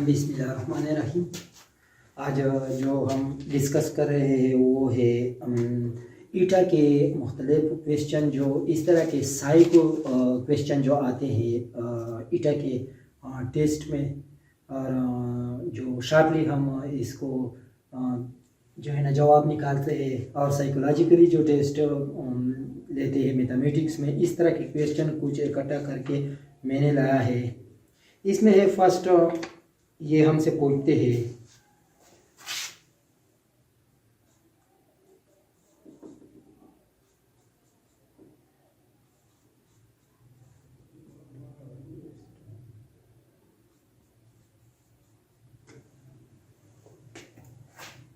बिस्मिल्लाहिर्रहमानिर्रहीम। आज जो हम डिस्कस कर रहे हैं वो है ईटा के मुख्तलिफ क्वेश्चन, जो इस तरह के साइको क्वेश्चन जो आते हैं ईटा के टेस्ट में, और जो शार्टली हम इसको जो है ना जवाब निकालते हैं, और साइकोलॉजिकली जो टेस्ट लेते हैं मैथमेटिक्स में। इस तरह के क्वेश्चन कुछ इकट्ठा करके मैंने लाया है। इसमें है फर्स्ट, ये हमसे पूछते हैं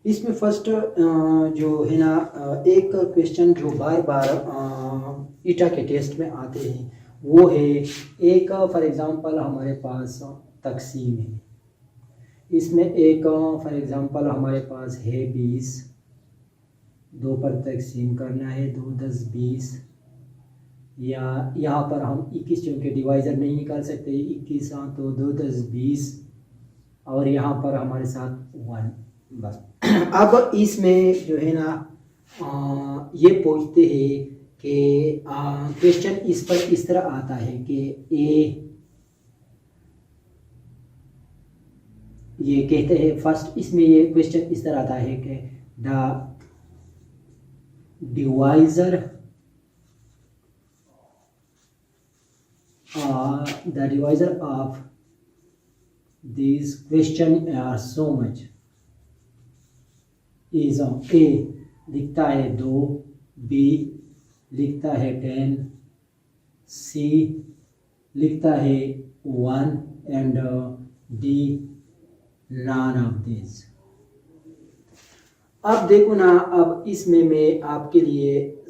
इसमें फर्स्ट जो है ना एक क्वेश्चन जो बार बार ईटा के टेस्ट में आते हैं वो है एक, फॉर एग्जांपल हमारे पास तकसीम है। इसमें एक फॉर एग्जांपल हमारे पास है 20, 2 पर तकसीम करना है, 2 10 20, या यहाँ पर हम 21 क्योंकि डिवाइज़र नहीं निकाल सकते, 21 तो 2 10 20, और यहाँ पर हमारे साथ 1 बस। अब इसमें जो है ना ये पूछते हैं कि क्वेश्चन इस पर इस तरह आता है कि ये कहते हैं फर्स्ट, इसमें ये क्वेश्चन इस तरह आता है कि the divisor of this question are so much is a लिखता है 2, बी लिखता है 10, सी लिखता है 1, and D none of this. अब देखो ना, अब इसमें मैं आपके लिए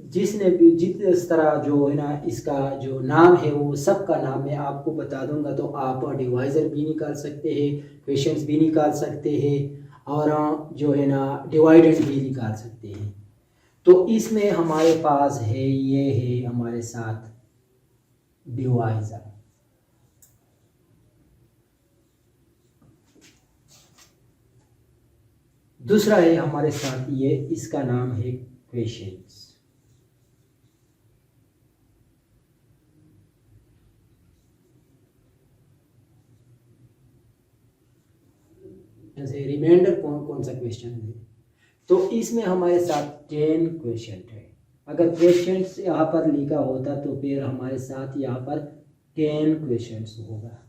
जिसने भी जिस तरह जो है ना इसका जो नाम है वो सब का नाम मैं आपको बता दूंगा, तो आप डिवाइज़र भी निकाल सकते हैं, क्वेश्चंस भी निकाल सकते हैं, और जो है ना डिवाइडेंड भी निकाल सकते हैं। तो इसमें हमारे पास है, ये है हमारे साथ डिवाइज़र। दूसरा है हमारे साथ ये, इसका नाम है क्वेश्चंस। जैसे रिमाइंडर कौन सा क्वेश्चन है, तो इसमें हमारे साथ 10 क्वेश्चन है। अगर क्वेश्चंस यहाँ पर लिखा होता तो फिर हमारे साथ यहाँ पर 10 क्वेश्चंस होगा।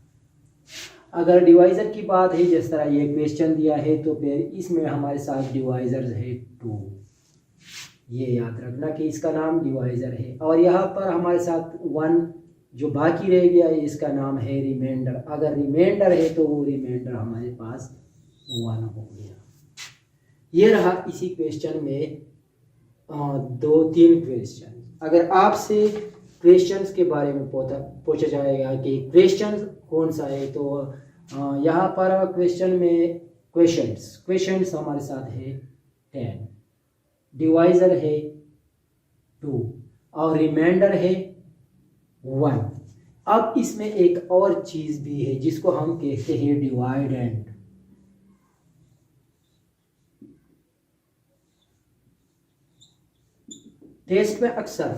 अगर डिवाइज़र की बात है, जिस तरह ये क्वेश्चन दिया है, तो फिर इसमें हमारे साथ डिवाइज़र है 2। ये याद रखना कि इसका नाम डिवाइज़र है। और यहाँ पर हमारे साथ 1 जो बाकी रह गया है, इसका नाम है रिमाइंडर। अगर रिमाइंडर है तो वो रिमाइंडर हमारे पास 1 हो गया। ये रहा इसी क्वेश्चन में 2-3 क्वेश्चन। अगर आपसे क्वेश्चंस के बारे में पूछा जाएगा कि क्वेश्चन कौन सा है, तो यहाँ पर क्वेश्चन में क्वेश्चंस हमारे साथ है 10, डिवाइज़र है 2, और रिमाइंडर है 1। अब इसमें एक और चीज़ भी है जिसको हम कहते हैं डिवाइडेंड। टेस्ट में अक्सर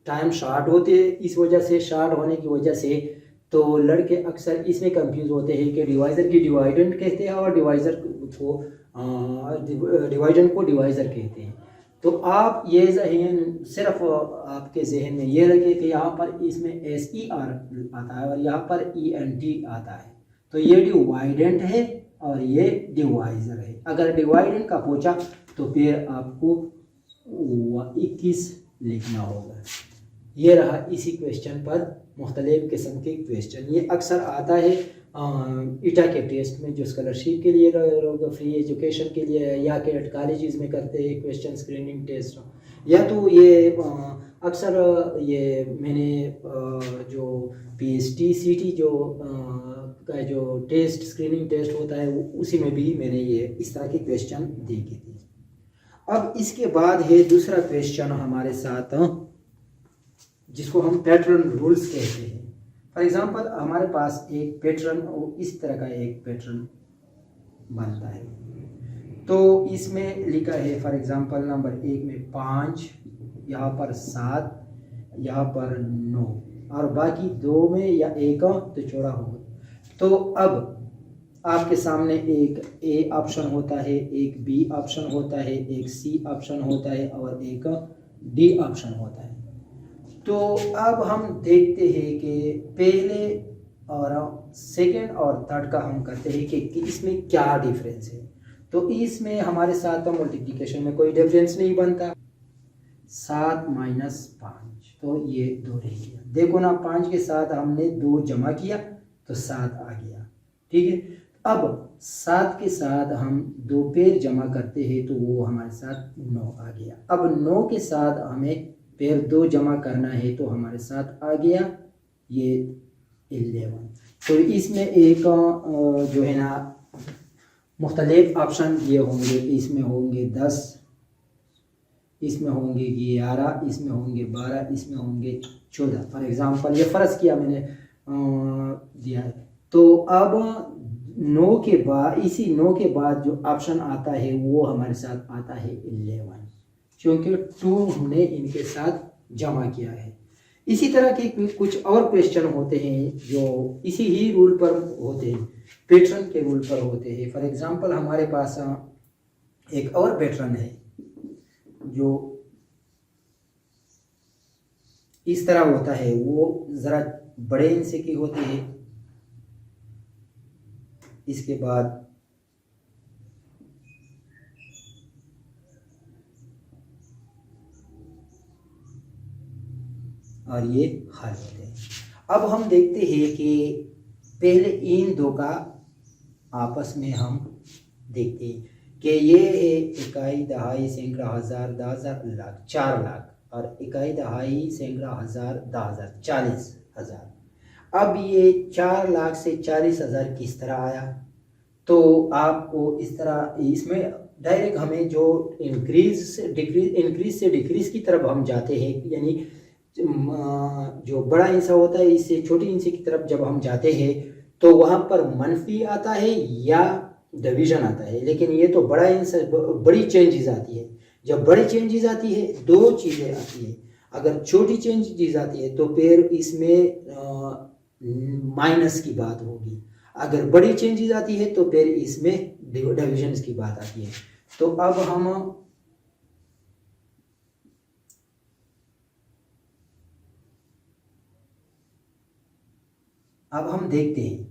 टाइम शार्ट होते हैं, इस वजह से, शार्ट होने की वजह से तो लड़के अक्सर इसमें कंफ्यूज होते हैं कि डिवाइज़र की डिवाइडेंड कहते हैं और डिवाइडेंड को डिवाइज़र कहते हैं। तो आप ये जहन सिर्फ आपके जहन में ये रखें कि यहाँ पर इसमें SER आता है और यहाँ पर ENT आता है, तो ये डिवाइडेंड है और ये डिवाइज़र है। अगर डिवाइडेंड का पूछा तो फिर आपको 21 लिखना होगा। ये रहा इसी क्वेश्चन पर मुख्तलिफ किस्म के क्वेश्चन। ये अक्सर आता है ईटा के टेस्ट में, जो स्कॉलरशिप के लिए लोग फ्री एजुकेशन के लिए या कैडेट कॉलेजेस में करते हैं क्वेश्चन स्क्रीनिंग टेस्ट, या तो ये अक्सर ये मैंने जो PST CT का जो टेस्ट स्क्रीनिंग टेस्ट होता है उसी में भी मैंने ये इस तरह के क्वेश्चन देखे थे। अब इसके बाद है दूसरा क्वेश्चन हमारे साथ, जिसको हम पैटर्न रूल्स कहते हैं। फॉर एग्जांपल हमारे पास एक पैटर्न और इस तरह का एक पैटर्न बनता है। तो इसमें लिखा है फॉर एग्जांपल नंबर 1 में 5, यहाँ पर 7, यहाँ पर 9 और बाकी 2 में या 1 तो छोड़ा होगा। तो अब आपके सामने एक ए ऑप्शन होता है, एक बी ऑप्शन होता है, एक सी ऑप्शन होता है और एक डी ऑप्शन होता है। तो अब हम देखते हैं कि पहले और सेकंड और थर्ड का हम करते हैं कि इसमें क्या डिफरेंस है। तो इसमें हमारे साथ मल्टीप्लिकेशन में कोई डिफरेंस नहीं बनता। 7 - 5 तो ये 2 रह गया। देखो ना 5 के साथ हमने 2 जमा किया तो 7 आ गया, ठीक है। अब 7 के साथ हम 2 पेर जमा करते हैं तो वो हमारे साथ 9 आ गया। अब 9 के साथ हमें पेर 2 जमा करना है तो हमारे साथ आ गया ये 11। तो इसमें एक जो है ना मुख्तलिफ ऑप्शन ये होंगे, इसमें होंगे 10, इसमें होंगे 11, इसमें होंगे 12, इसमें होंगे 14। फॉर एग्जांपल ये फ़र्ज़ किया मैंने दिया है। तो अब 9 के बाद, इसी 9 के बाद जो ऑप्शन आता है वो हमारे साथ आता है 11, क्योंकि 2 हमने इनके साथ जमा किया है। इसी तरह के कुछ और क्वेश्चन होते हैं जो इसी ही रूल पर होते हैं, पैटर्न के रूल पर होते हैं। फॉर एग्जांपल हमारे पास एक और पैटर्न है जो इस तरह होता है, वो ज़रा बड़े इंच के होते हैं। इसके बाद और ये हल होते हैं। अब हम देखते हैं कि पहले इन 2 का आपस में हम देखते हैं कि ये इकाई, दहाई, सैकड़ा, हज़ार, 10,000, लाख, 4 लाख और इकाई, दहाई, सैकड़ा, हज़ार, 10,000, 40,000। अब ये 4 लाख से 40,000 किस तरह आया? तो आपको इस तरह, इसमें डायरेक्ट हमें जो इंक्रीज से डिक्रीज की तरफ हम जाते हैं, यानी जो बड़ा हिस्सा होता है इससे छोटी हिस्से की तरफ जब हम जाते हैं तो वहाँ पर मनफी आता है या डिवीजन आता है। लेकिन ये तो बड़ा हिस्सा, बड़ी चेंजेस आती है। जब बड़ी चेंजेस आती है 2 चीज़ें आती है। अगर छोटी चेंजेस आती है तो फिर इसमें माइनस की बात होगी। अगर बड़ी चेंजेस आती है तो फिर इसमें डिविजन की बात आती है। तो अब हम देखते हैं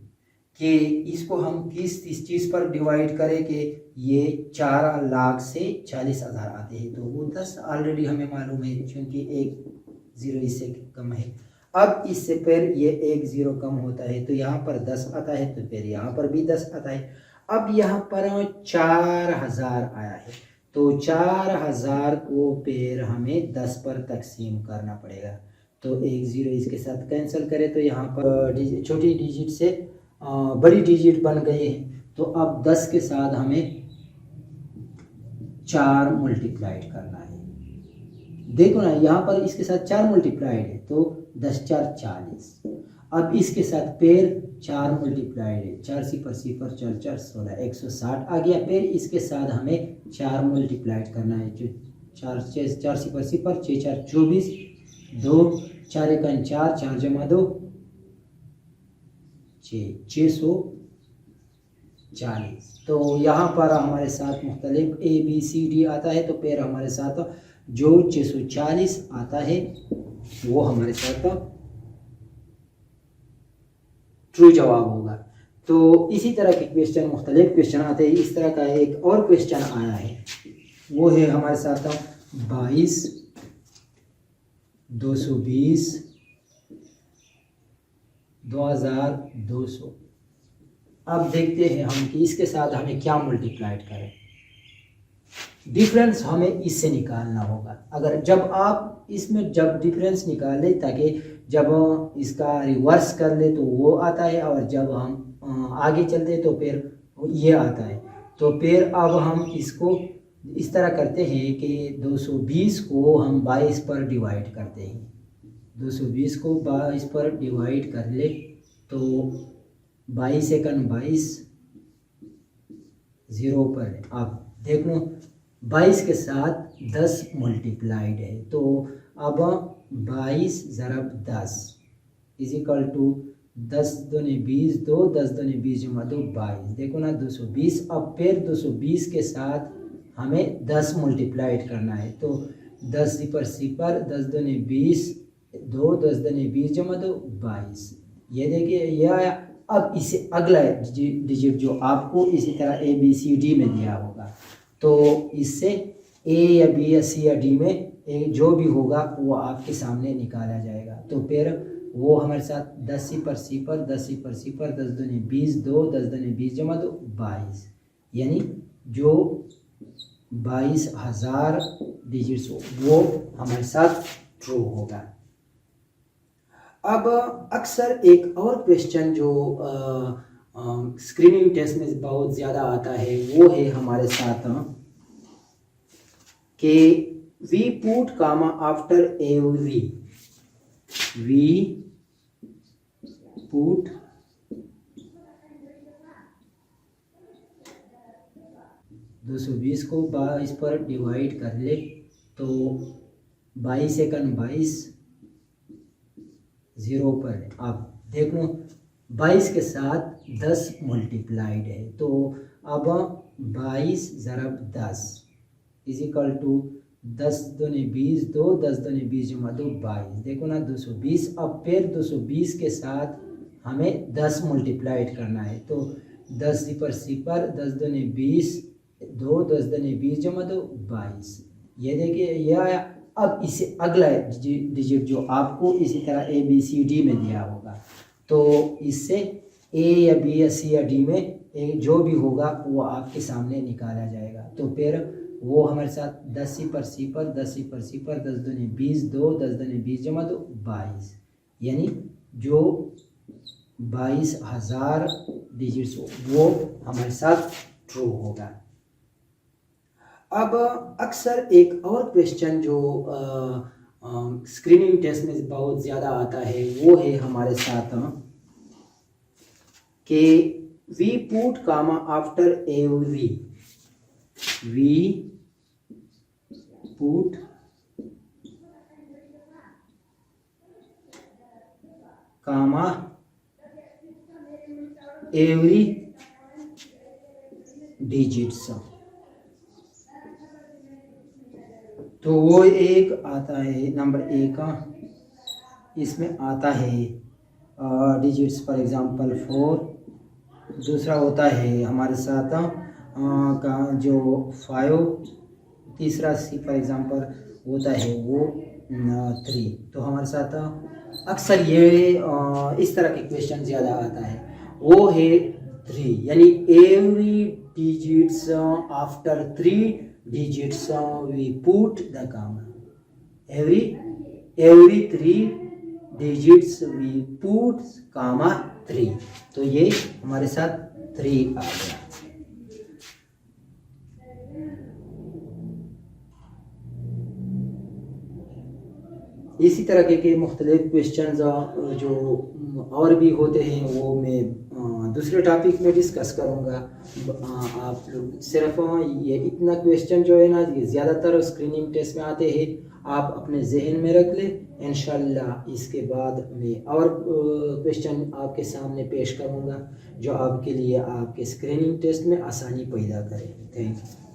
कि इसको हम इस चीज़ पर डिवाइड करें कि ये 4 लाख से 40,000 आते हैं। तो वो 10 ऑलरेडी हमें मालूम है, क्योंकि एक 0 इससे कम है। अब इससे फिर ये 1 0 कम होता है तो यहाँ पर 10 आता है, तो फिर यहाँ पर भी 10 आता है। अब यहाँ पर 4,000 आया है तो 4,000 को फिर हमें 10 पर तकसीम करना पड़ेगा। तो 1 0 इसके साथ कैंसिल करें तो यहाँ पर छोटी डिजिट से बड़ी डिजिट बन गई है। तो अब 10 के साथ हमें 4 मल्टीप्लाइड करना है। देखो ना यहाँ पर इसके साथ 4 मल्टीप्लाइड है तो 10 4 40। अब इसके साथ पेर 4 मल्टीप्लाइड है, 4 0 0 4 4 16 160 आ गया। फिर इसके साथ हमें 4 मल्टीप्लाइड करना है, जो 4 0 0 6 4 24, 2 4 1 4, 4 जमा 2 640। तो यहाँ पर हमारे साथ मुख्तलिफ ABCD आता है। तो फिर हमारे साथ जो 640 आता है वो हमारे साथ ट्रू जवाब होगा। तो इसी तरह के क्वेश्चन, मुख्तलिफ क्वेश्चन आते हैं। इस तरह का एक और क्वेश्चन आया है, वो है हमारे साथ 22 220 2200। अब देखते हैं हम कि इसके साथ हमें क्या मल्टीप्लाइड करें। डिफरेंस हमें इससे निकालना होगा। अगर जब आप इसमें जब डिफरेंस निकालें, ताकि जब इसका रिवर्स कर ले तो वो आता है, और जब हम आगे चलते तो फिर ये आता है। तो फिर अब हम इसको इस तरह करते हैं कि 220 को हम 22 पर डिवाइड करते हैं। 220 को 22 पर डिवाइड कर ले तो 22 एकन 22 0 पर है। आप देख लो 22 के साथ 10 मल्टीप्लाइड है, तो अब 22 ज़रब 10 इज इक्वल टू 10 दूनी 20 2 10 दूनी 20 जमा 2 22। देखो ना 220। अब फिर 220 के साथ हमें 10 मल्टीप्लाइड करना है, तो 10 सिपर सिपर 10 दूनी 20 2 10 दूनी 20 जमा 2 22। ये देखिए यह आया। अब इसे अगला डिजिट जो आपको इसी तरह ए बी सी डी में दिया होगा, तो इससे ए या बी या सी या डी में जो भी होगा वो आपके सामने निकाला जाएगा। तो फिर वो हमारे साथ 10 सिपर सिपर 10 सिपर सिपर 10 दूनी 20 2 10 दूनी 20 जमा 2 22, यानी जो 22,000 डिजिट्स हो वो हमारे साथ ट्रू होगा। अब अक्सर एक और क्वेश्चन जो स्क्रीनिंग टेस्ट में बहुत ज़्यादा आता है वो है हमारे साथ कि we put comma after every, we put दो 220 को 22 पर डिवाइड कर ले तो 22 एकन 22 0 पर है। आप देख लो 22 के साथ 10 मल्टीप्लाइड है, तो अब 22 ज़रब 10 इज इक्वल टू 10 दूनी 20 2 10 दूनी 20 जमा 2 22। देखो ना 220। अब फिर 220 के साथ हमें 10 मल्टीप्लाइड करना है, तो 10 सिपर सिपर 10 दूनी 20 2 10 दूनी 20 जमा 2 22। ये देखिए यह आया। अब इसे अगला डिजिट जो आपको इसी तरह ए बी सी डी में दिया होगा, तो इससे ए या बी या सी या डी में जो भी होगा वो आपके सामने निकाला जाएगा। तो फिर वो हमारे साथ 10 सिपर सिपर 10 सिपर सिपर 10 दूनी 20 2 10 दूनी 20 जमा 2 22, यानी जो 22,000 डिजिट्स हो वो हमारे साथ ट्रू होगा। अब अक्सर एक और क्वेश्चन जो स्क्रीनिंग टेस्ट में बहुत ज़्यादा आता है वो है हमारे साथ कि we put comma after every, we put comma every digits, तो वो एक आता है नंबर 1 इसमें आता है डिजिट्स फॉर एग्जांपल 4। दूसरा होता है हमारे साथ का जो 5। तीसरा सी फॉर एग्जांपल होता है वो 3। तो हमारे साथ अक्सर ये इस तरह के क्वेश्चन ज़्यादा आता है, वो है 3, यानी every digits after 3 digits we put the comma, every 3 digits we put comma 3। तो ये हमारे साथ 3 आ गया। इसी तरह के मुख्तलिफ क्वेश्चन जो और भी होते हैं वो मैं दूसरे टॉपिक में डिस्कस करूँगा। आप लोग सिर्फ ये इतना क्वेश्चन जो है ना ये ज़्यादातर स्क्रीनिंग टेस्ट में आते हैं, आप अपने जहन में रख लें। इंशाल्लाह इसके बाद मैं और क्वेश्चन आपके सामने पेश करूँगा जो आपके लिए आपके स्क्रीनिंग टेस्ट में आसानी पैदा करें। Thank you.